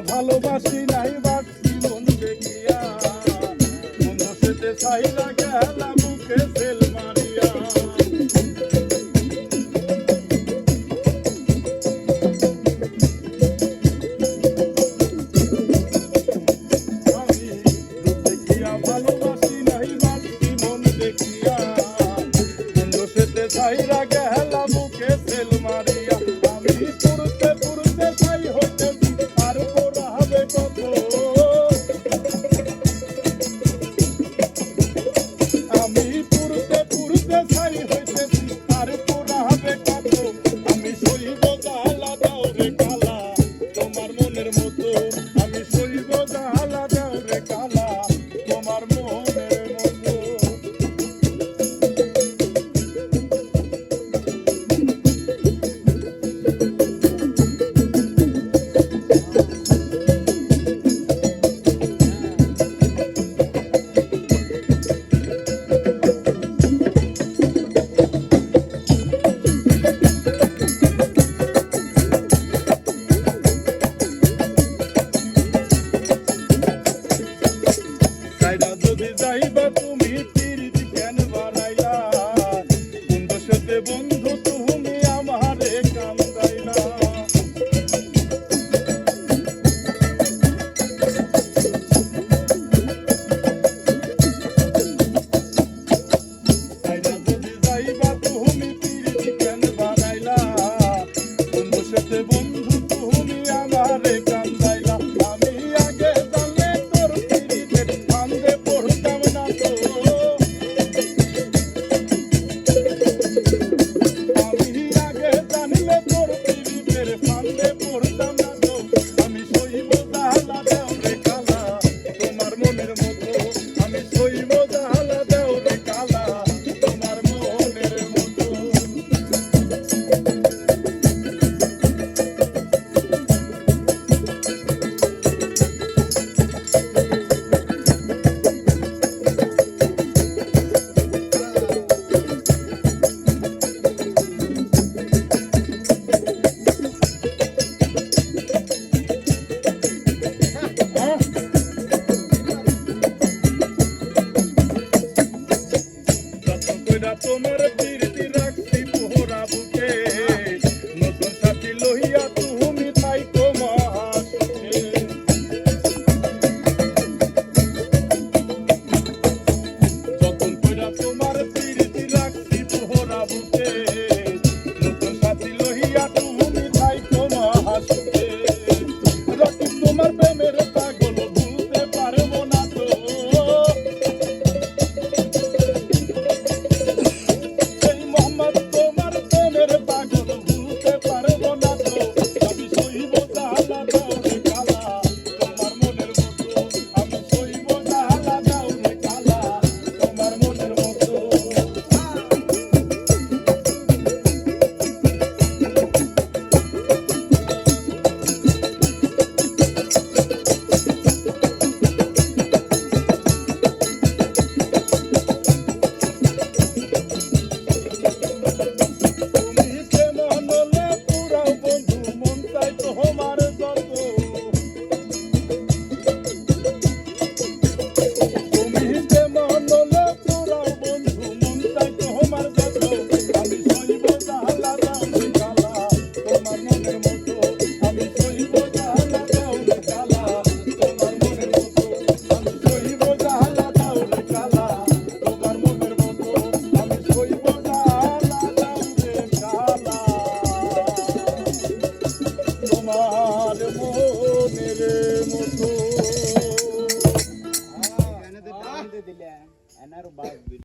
ভালোবাসি নাই বাড়তি মন দেখিয়া বন্ধু সেতে চাইরা গেলা বুকে সেল মারিয়া ছাইরা গেলা বুকে সেল মারিয়া আমি পুরুতে পুরুতে ছাই হইতেছি আর পোড়া হবে কত আমি পুরুতে পুরুতে ছাই হইতেছি আর পোড়া হবে কত আমি সইব গালা দাও রে কালা তোমার মনের মতো আমি সইব গালা দাও রে কালা তোমার মনের মতো যদি যাইবা তুমি পিরিত কেন বাড়াইলা বন্ধু সাথে বন্ধু তুমি আমারে কান্দাইলা যদি যাইবা তুমি পিরিত কেন বাড়াইলা বন্ধু সাথে বন্ধু তুমি আমারে কান্দাইলা আমি আগে জানলে তোর পিরিতের ফান্দে পড়তাম না তো আমি আগে জানলে তোর পিরিতের ফান্দে পড়তাম না তো আমি সইব জাহালা দাও রে কালা তোমার মনের মতো আমি সইব জাহালা দাও রে কালা তোমার মনের মতো তোমার পিরিতি রাখছি পোহরা বুকে নতুন সাথী লইয়া তুমি থাইকো মহাসুখে যতন কইরা তোমার পিরিতি রাখছি পোহরা বুকে নতুন সাথী লইয়া তুমি থাইকো মহাসুখে রকি তোমার প্রেমের পাগল ভুলতে পারবো না তো তোমার মনের মতো